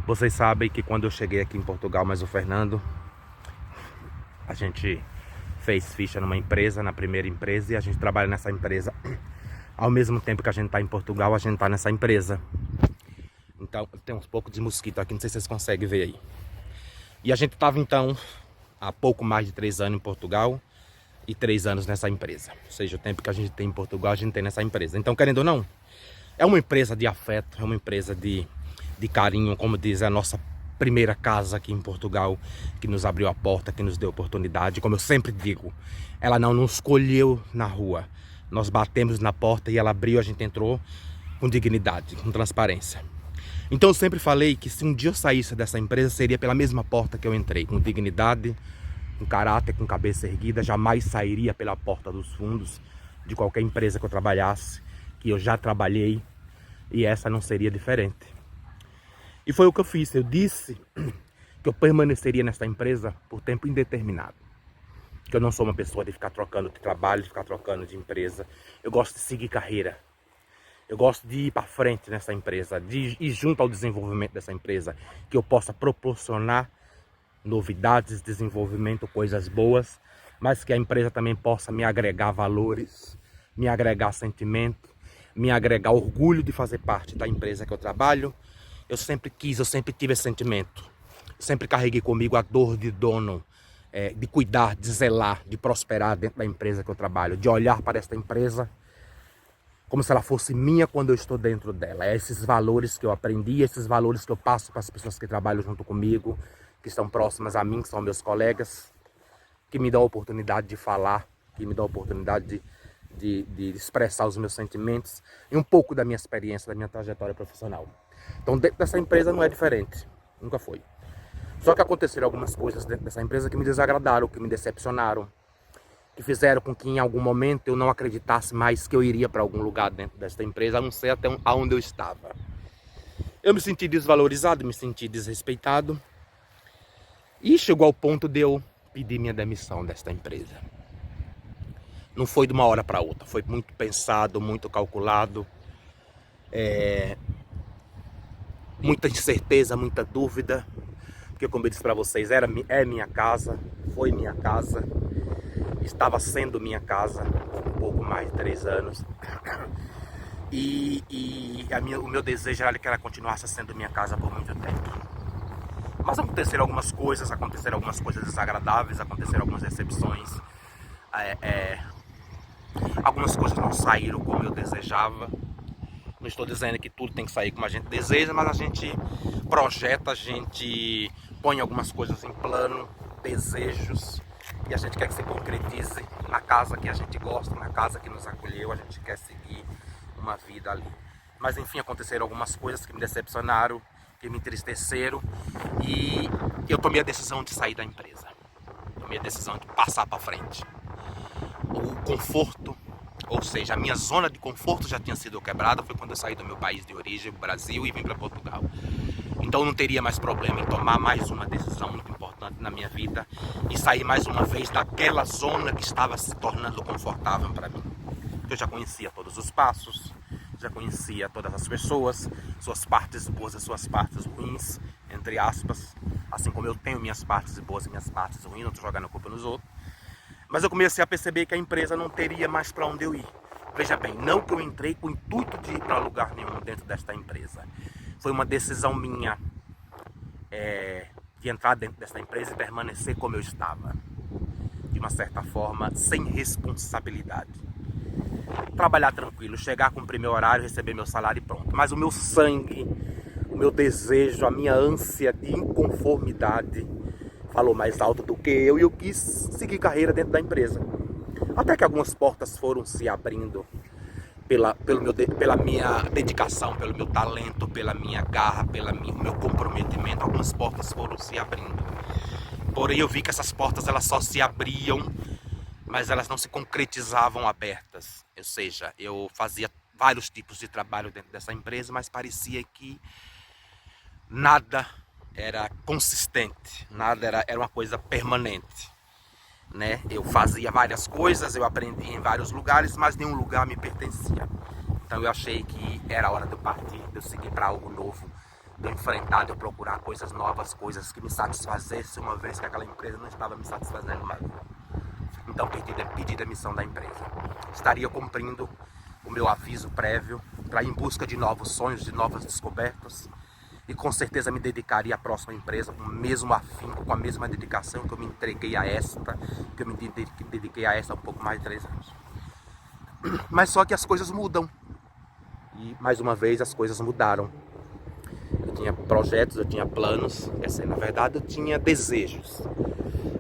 Vocês sabem que quando eu cheguei aqui em Portugal, mas o Fernando, a gente fez ficha numa empresa, na primeira empresa, e a gente trabalha nessa empresa. Ao mesmo tempo que a gente tá em Portugal, a gente tá nessa empresa. Então, tem uns poucos de mosquito aqui, não sei se vocês conseguem ver aí. E a gente tava então há pouco mais de 3 anos em Portugal e 3 anos nessa empresa. Ou seja, o tempo que a gente tem em Portugal, a gente tem nessa empresa. Então, querendo ou não, é uma empresa de afeto, é uma empresa de carinho, como diz, é a nossa primeira casa aqui em Portugal, que nos abriu a porta, que nos deu oportunidade. Como eu sempre digo, ela não nos escolheu na rua. Nós batemos na porta e ela abriu, a gente entrou com dignidade, com transparência. Então eu sempre falei que se um dia eu saísse dessa empresa, seria pela mesma porta que eu entrei, com dignidade, com caráter, com cabeça erguida. Jamais sairia pela porta dos fundos de qualquer empresa que eu trabalhasse, que eu já trabalhei, e essa não seria diferente. E foi o que eu fiz. Eu disse que eu permaneceria nessa empresa por tempo indeterminado. Que eu não sou uma pessoa de ficar trocando de trabalho, de ficar trocando de empresa. Eu gosto de seguir carreira. Eu gosto de ir para frente nessa empresa, de ir junto ao desenvolvimento dessa empresa, que eu possa proporcionar novidades, desenvolvimento, coisas boas, mas que a empresa também possa me agregar valores, me agregar sentimento, me agregar orgulho de fazer parte da empresa que eu trabalho. Eu sempre quis, eu sempre tive esse sentimento. Eu sempre carreguei comigo a dor de dono, de cuidar, de zelar, de prosperar dentro da empresa que eu trabalho, de olhar para esta empresa como se ela fosse minha quando eu estou dentro dela. É esses valores que eu aprendi, esses valores que eu passo para as pessoas que trabalham junto comigo, que estão próximas a mim, que são meus colegas, que me dão a oportunidade de falar, que me dão a oportunidade de expressar os meus sentimentos e um pouco da minha experiência, da minha trajetória profissional. Então dentro dessa empresa não é diferente, nunca foi. Só que aconteceram algumas coisas dentro dessa empresa que me desagradaram, que me decepcionaram, que fizeram com que em algum momento eu não acreditasse mais que eu iria para algum lugar dentro dessa empresa, a não ser até onde eu estava. Eu me senti desvalorizado, me senti desrespeitado e chegou ao ponto de eu pedir minha demissão desta empresa. Não foi de uma hora para outra, foi muito pensado, muito calculado, muita incerteza, muita dúvida, porque como eu disse para vocês, é minha casa, foi minha casa, estava sendo minha casa há um pouco mais de 3 anos, e o meu desejo era que ela continuasse sendo minha casa por muito tempo. Mas aconteceram algumas coisas desagradáveis, aconteceram algumas decepções, algumas coisas não saíram como eu desejava. Não estou dizendo que tudo tem que sair como a gente deseja, mas a gente projeta, a gente põe algumas coisas em plano, desejos, e a gente quer que se concretize na casa que a gente gosta, na casa que nos acolheu, a gente quer seguir uma vida ali. Mas enfim, aconteceram algumas coisas que me decepcionaram, que me entristeceram, e eu tomei a decisão de sair da empresa. Tomei a decisão de passar para frente. O conforto, ou seja, a minha zona de conforto já tinha sido quebrada, foi quando eu saí do meu país de origem, Brasil, e vim para Portugal. Então não teria mais problema em tomar mais uma decisão muito importante na minha vida e sair mais uma vez daquela zona que estava se tornando confortável para mim. Eu já conhecia todos os passos, já conhecia todas as pessoas, suas partes boas e suas partes ruins, entre aspas, assim como eu tenho minhas partes boas e minhas partes ruins, não estou jogando a culpa nos outros. Mas eu comecei a perceber que a empresa não teria mais para onde eu ir. Veja bem, não que eu entrei com o intuito de ir para lugar nenhum dentro desta empresa. Foi uma decisão minha de entrar dentro desta empresa e permanecer como eu estava. De uma certa forma, sem responsabilidade. Trabalhar tranquilo, chegar, cumprir meu horário, receber meu salário e pronto. Mas o meu sangue, o meu desejo, a minha ânsia de inconformidade falou mais alto do que eu, e eu quis seguir carreira dentro da empresa. Até que algumas portas foram se abrindo pela minha dedicação, pelo meu talento, pela minha garra, pelo meu comprometimento. Algumas portas foram se abrindo. Porém eu vi que essas portas elas só se abriam, mas elas não se concretizavam abertas. Ou seja, eu fazia vários tipos de trabalho dentro dessa empresa, mas parecia que nada era consistente, nada era uma coisa permanente, né? Eu fazia várias coisas, eu aprendi em vários lugares, mas nenhum lugar me pertencia. Então eu achei que era hora de eu partir, de eu seguir para algo novo, de eu enfrentar, de eu procurar coisas novas, coisas que me satisfazessem, uma vez que aquela empresa não estava me satisfazendo mais. Então pedi demissão da empresa. Estaria cumprindo o meu aviso prévio para ir em busca de novos sonhos, de novas descobertas, e com certeza me dedicaria à próxima empresa com o mesmo afinco, com a mesma dedicação que eu me entreguei a esta, que eu me dediquei a esta há um pouco mais de 3 anos. Mas só que as coisas mudam. E mais uma vez as coisas mudaram. Eu tinha projetos, eu tinha planos, na verdade eu tinha desejos,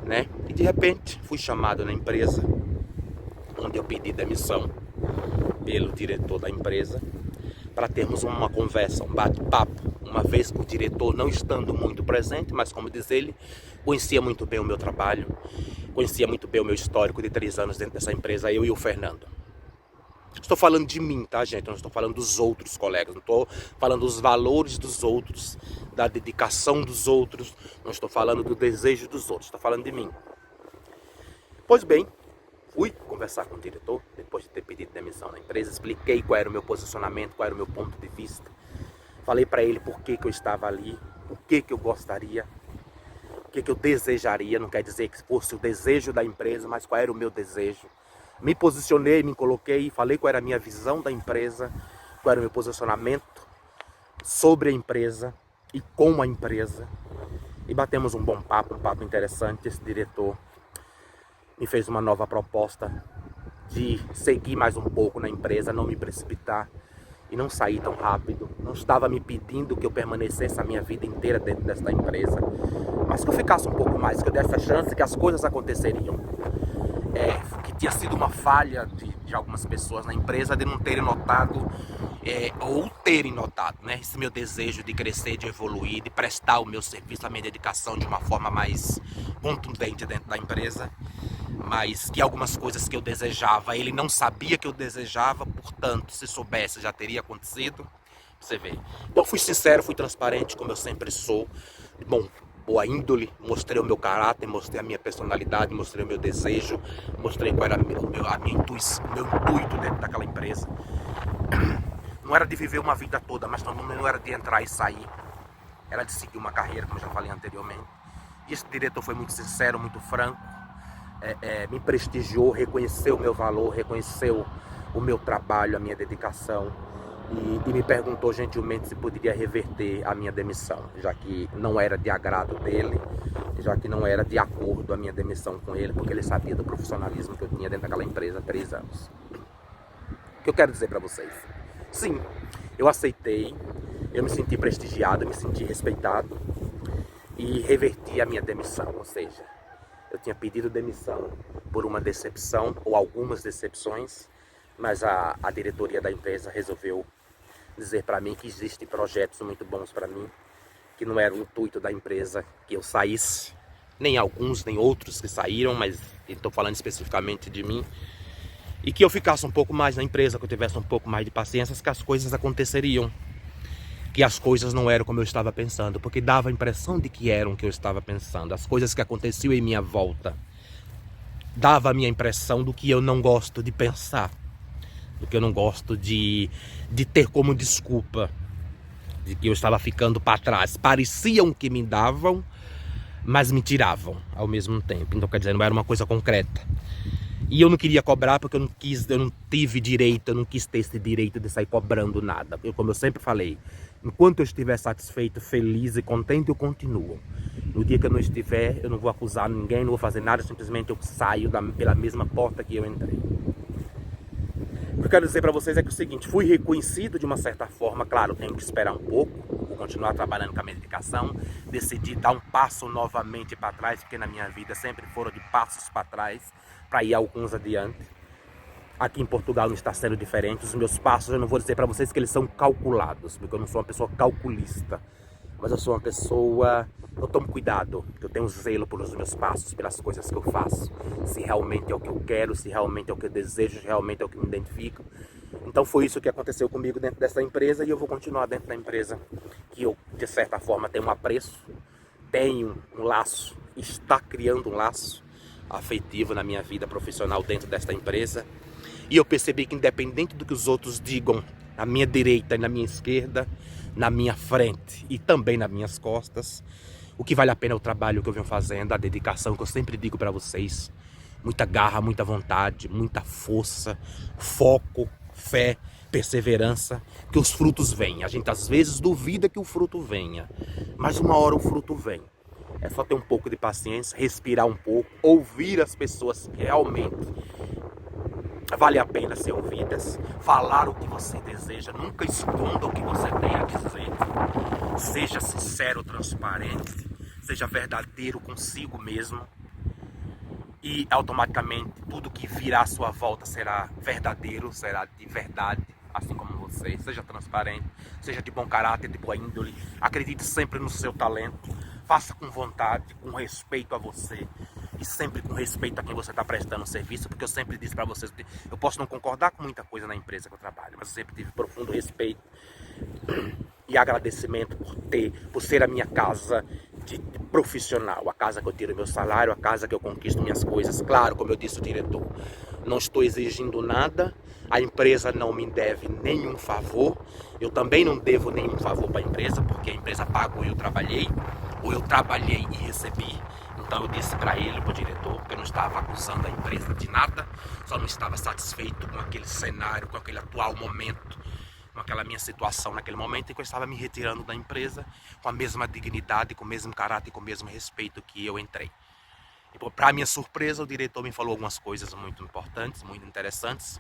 né? E de repente fui chamado na empresa, onde eu pedi demissão pelo diretor da empresa, para termos uma conversa, um bate-papo, uma vez que o diretor não estando muito presente, mas como diz ele, conhecia muito bem o meu trabalho, conhecia muito bem o meu histórico de 3 anos dentro dessa empresa, eu e o Fernando. Estou falando de mim, tá, gente? Eu não estou falando dos outros colegas, não estou falando dos valores dos outros, da dedicação dos outros, não estou falando do desejo dos outros, estou falando de mim. Pois bem, fui conversar com o diretor, depois de ter pedido demissão na empresa, expliquei qual era o meu posicionamento, qual era o meu ponto de vista. Falei para ele por que eu estava ali, o que eu gostaria, o que eu desejaria, não quer dizer que fosse o desejo da empresa, mas qual era o meu desejo. Me posicionei, me coloquei, falei qual era a minha visão da empresa, qual era o meu posicionamento sobre a empresa e com a empresa. E batemos um bom papo, um papo interessante. Esse diretor me fez uma nova proposta de seguir mais um pouco na empresa, não me precipitar e não sair tão rápido. Não estava me pedindo que eu permanecesse a minha vida inteira dentro desta empresa, mas que eu ficasse um pouco mais, que eu desse a chance que as coisas aconteceriam. Que tinha sido uma falha de algumas pessoas na empresa de não terem notado, ou terem notado, né, esse meu desejo de crescer, de evoluir, de prestar o meu serviço, a minha dedicação de uma forma mais contundente dentro da empresa, mas que algumas coisas que eu desejava, ele não sabia que eu desejava, portanto, se soubesse já teria acontecido, você vê. Então fui sincero, fui transparente, como eu sempre sou, bom, boa índole, mostrei o meu caráter, mostrei a minha personalidade, mostrei o meu desejo, mostrei qual era a minha intuição, o meu intuito dentro daquela empresa. Não era de viver uma vida toda, mas também não era de entrar e sair, era de seguir uma carreira, como eu já falei anteriormente. E esse diretor foi muito sincero, muito franco, me prestigiou, reconheceu o meu valor, reconheceu o meu trabalho, a minha dedicação. E me perguntou gentilmente se poderia reverter a minha demissão, já que não era de agrado dele, já que não era de acordo a minha demissão com ele, porque ele sabia do profissionalismo que eu tinha dentro daquela empresa há 3 anos. O que eu quero dizer para vocês? Sim, eu aceitei, eu me senti prestigiado, eu me senti respeitado e reverti a minha demissão, ou seja, eu tinha pedido demissão por uma decepção ou algumas decepções, mas a diretoria da empresa resolveu dizer para mim que existem projetos muito bons para mim, que não era o intuito da empresa que eu saísse, nem alguns, nem outros que saíram, mas estou falando especificamente de mim, e que eu ficasse um pouco mais na empresa, que eu tivesse um pouco mais de paciência, que as coisas aconteceriam, que as coisas não eram como eu estava pensando, porque dava a impressão de que eram o que eu estava pensando, as coisas que aconteciam em minha volta, dava a minha impressão do que eu não gosto de pensar, do que eu não gosto de ter como desculpa, de que eu estava ficando para trás. Pareciam que me davam, mas me tiravam ao mesmo tempo. Então, quer dizer, não era uma coisa concreta. E eu não queria cobrar porque eu não tive direito, eu não quis ter esse direito de sair cobrando nada. Como eu sempre falei, enquanto eu estiver satisfeito, feliz e contente, eu continuo. No dia que eu não estiver, eu não vou acusar ninguém, não vou fazer nada, simplesmente eu saio pela mesma porta que eu entrei. O que eu quero dizer para vocês é que é o seguinte, fui reconhecido de uma certa forma, claro, tenho que esperar um pouco, vou continuar trabalhando com a medicação, decidi dar um passo novamente para trás, porque na minha vida sempre foram de passos para trás, para ir alguns adiante. Aqui em Portugal não está sendo diferente, os meus passos, eu não vou dizer para vocês que eles são calculados, porque eu não sou uma pessoa calculista, mas eu sou uma pessoa, eu tomo cuidado, eu tenho zelo pelos meus passos, pelas coisas que eu faço, se realmente é o que eu quero, se realmente é o que eu desejo, se realmente é o que me identifico. Então foi isso que aconteceu comigo dentro dessa empresa e eu vou continuar dentro da empresa que eu, de certa forma, tenho um apreço, tenho um laço, está criando um laço afetivo na minha vida profissional dentro desta empresa. E eu percebi que independente do que os outros digam, na minha direita e na minha esquerda, na minha frente e também nas minhas costas. O que vale a pena é o trabalho que eu venho fazendo, a dedicação que eu sempre digo para vocês. Muita garra, muita vontade, muita força, foco, fé, perseverança, que os frutos vêm. A gente às vezes duvida que o fruto venha, mas uma hora o fruto vem. É só ter um pouco de paciência, respirar um pouco, ouvir as pessoas que realmente vale a pena ser ouvidas, falar o que você deseja, nunca esconda o que você tem a dizer. Seja sincero, transparente, seja verdadeiro consigo mesmo. E automaticamente tudo que virá à sua volta será verdadeiro, será de verdade, assim como você. Seja transparente, seja de bom caráter, de boa índole. Acredite sempre no seu talento. Faça com vontade, com respeito a você. E sempre com respeito a quem você está prestando serviço. Porque eu sempre disse para vocês, eu posso não concordar com muita coisa na empresa que eu trabalho, mas eu sempre tive profundo respeito e agradecimento por ser a minha casa de profissional, a casa que eu tiro meu salário, a casa que eu conquisto minhas coisas. Claro, como eu disse o diretor, não estou exigindo nada, a empresa não me deve nenhum favor, eu também não devo nenhum favor para a empresa, porque a empresa pagou e eu trabalhei, ou eu trabalhei e recebi. Então eu disse para ele, para o diretor, que eu não estava acusando a empresa de nada, só não estava satisfeito com aquele cenário, com aquele atual momento, com aquela minha situação naquele momento, em que eu estava me retirando da empresa com a mesma dignidade, com o mesmo caráter e com o mesmo respeito que eu entrei. E para minha surpresa, o diretor me falou algumas coisas muito importantes, muito interessantes.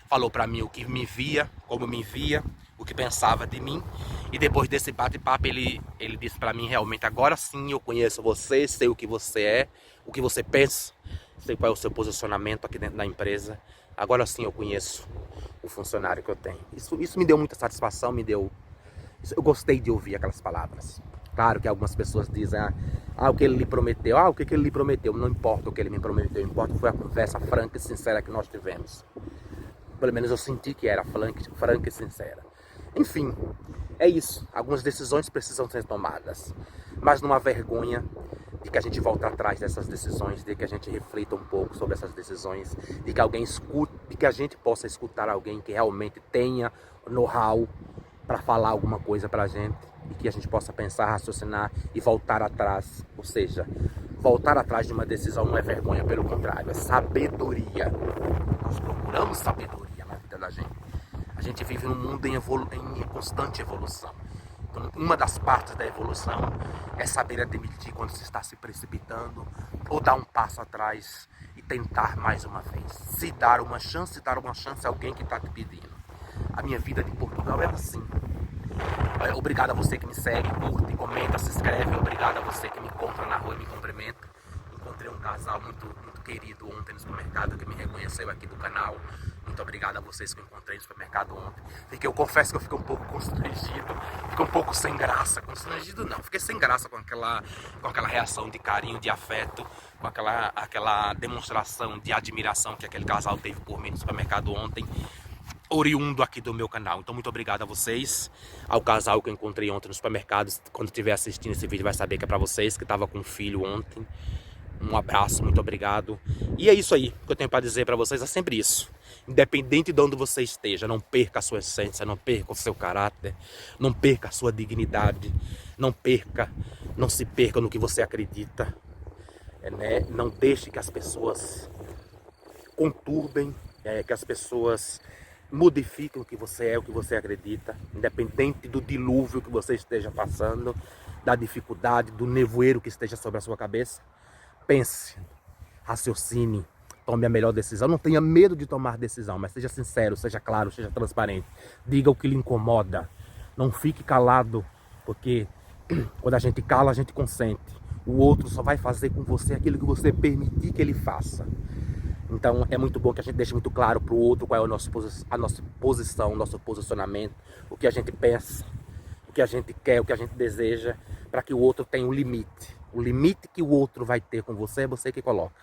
Falou para mim o que me via, como me via, o que pensava de mim. E depois desse bate-papo, ele disse para mim, realmente, agora sim eu conheço você, sei o que você é, o que você pensa, sei qual é o seu posicionamento aqui dentro da empresa. Agora sim eu conheço o funcionário que eu tenho. Isso me deu muita satisfação, eu gostei de ouvir aquelas palavras. Claro que algumas pessoas dizem, o que ele lhe prometeu, o que ele lhe prometeu, não importa o que ele me prometeu, importa foi a conversa franca e sincera que nós tivemos. Pelo menos eu senti que era franca e sincera. Enfim, é isso. Algumas decisões precisam ser tomadas, mas não há vergonha de que a gente volte atrás dessas decisões, de que a gente reflita um pouco sobre essas decisões, de que alguém escute, de que a gente possa escutar alguém que realmente tenha know-how para falar alguma coisa para a gente, e que a gente possa pensar, raciocinar e voltar atrás. Ou seja, voltar atrás de uma decisão não é vergonha, pelo contrário, é sabedoria. Nós procuramos sabedoria na vida da gente. A gente vive num mundo em constante evolução. Então, uma das partes da evolução é saber admitir quando se está se precipitando, ou dar um passo atrás e tentar mais uma vez. Se dar uma chance a alguém que está te pedindo. A minha vida de Portugal é assim. Obrigado a você que me segue, curte, comenta, se inscreve. Obrigado a você que me encontra na rua e me cumprimenta. Encontrei um casal muito querido ontem no supermercado que me reconheceu aqui do canal. Muito obrigado a vocês que eu encontrei no supermercado ontem. Eu confesso que eu fiquei um pouco constrangido, fiquei um pouco sem graça. Constrangido não, fiquei sem graça com aquela reação de carinho, de afeto, com aquela demonstração de admiração que aquele casal teve por mim no supermercado ontem, oriundo aqui do meu canal. Então muito obrigado a vocês, ao casal que eu encontrei ontem no supermercado. Quando estiver assistindo esse vídeo vai saber que é para vocês, que estava com um filho ontem. Um abraço, muito obrigado. E é isso aí que eu tenho para dizer para vocês, é sempre isso. Independente de onde você esteja, não perca a sua essência, não perca o seu caráter, não perca a sua dignidade, não se perca no que você acredita. Não deixe que as pessoas conturbem, que as pessoas modifiquem o que você é, o que você acredita, independente do dilúvio que você esteja passando, da dificuldade, do nevoeiro que esteja sobre a sua cabeça. Pense, raciocine, tome a melhor decisão. Não tenha medo de tomar decisão, mas seja sincero, seja claro, seja transparente. Diga o que lhe incomoda. Não fique calado, porque quando a gente cala, a gente consente. O outro só vai fazer com você aquilo que você permitir que ele faça. Então é muito bom que a gente deixe muito claro para o outro qual é a nossa posição, o nosso posicionamento, o que a gente pensa, o que a gente quer, o que a gente deseja, para que o outro tenha um limite. O limite que o outro vai ter com você é você que coloca.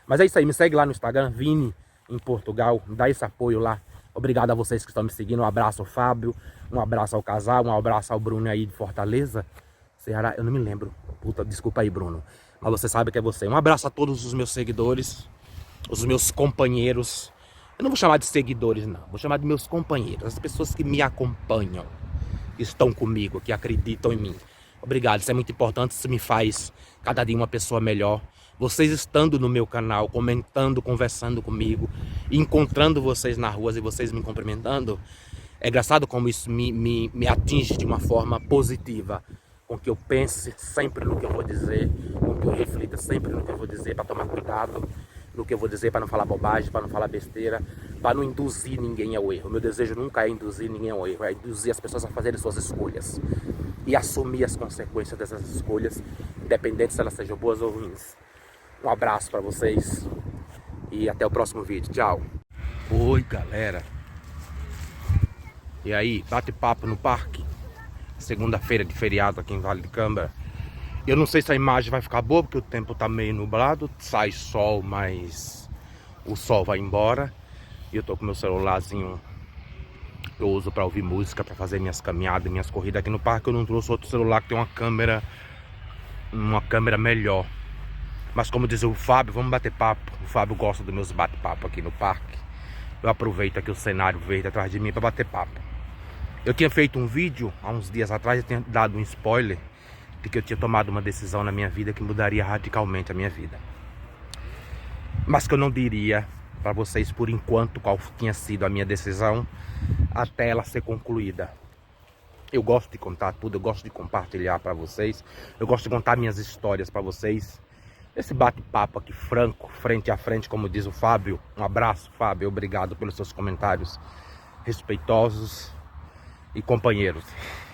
Mas é isso aí, me segue lá no Instagram, Vini em Portugal, me dá esse apoio lá. Obrigado a vocês que estão me seguindo, um abraço ao Fábio, um abraço ao casal, um abraço ao Bruno aí de Fortaleza, Ceará, eu não me lembro, puta, desculpa aí Bruno, mas você sabe que é você. Um abraço a todos os meus seguidores, os meus companheiros, eu não vou chamar de seguidores não, vou chamar de meus companheiros, as pessoas que me acompanham. estão comigo, que acreditam em mim. Obrigado, isso é muito importante, isso me faz cada dia uma pessoa melhor. Vocês estando no meu canal, comentando, conversando comigo, encontrando vocês na rua e vocês me cumprimentando, é engraçado como isso me atinge de uma forma positiva, com que eu pense sempre no que eu vou dizer, com que eu reflita sempre no que eu vou dizer, para tomar cuidado no que eu vou dizer, para não falar bobagem, para não falar besteira, para não induzir ninguém ao erro. Meu desejo nunca é induzir ninguém ao erro, é induzir as pessoas a fazerem suas escolhas e assumir as consequências dessas escolhas, independente se elas sejam boas ou ruins. Um abraço para vocês e até o próximo vídeo. Tchau. Oi, galera. E aí, bate papo no parque? Segunda-feira de feriado aqui em Vale de Câmara. Eu não sei se a imagem vai ficar boa, porque o tempo tá meio nublado. Sai sol, mas o sol vai embora. E eu tô com meu celularzinho que eu uso para ouvir música, para fazer minhas caminhadas, minhas corridas aqui no parque. Eu não trouxe outro celular que tem uma câmera melhor. Mas como diz o Fábio, vamos bater papo. O Fábio gosta dos meus bate-papo aqui no parque. Eu aproveito aqui o cenário verde atrás de mim para bater papo. Eu tinha feito um vídeo há uns dias atrás, eu tinha dado um spoiler de que eu tinha tomado uma decisão na minha vida que mudaria radicalmente a minha vida. Mas que eu não diria para vocês por enquanto qual tinha sido a minha decisão até ela ser concluída. Eu gosto de contar tudo, eu gosto de compartilhar para vocês, eu gosto de contar minhas histórias para vocês. Esse bate-papo aqui franco, frente a frente, como diz o Fábio. Um abraço, Fábio, obrigado pelos seus comentários respeitosos e companheiros.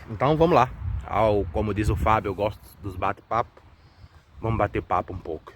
Então vamos lá, como diz o Fábio, eu gosto dos bate-papo. Vamos bater papo um pouco.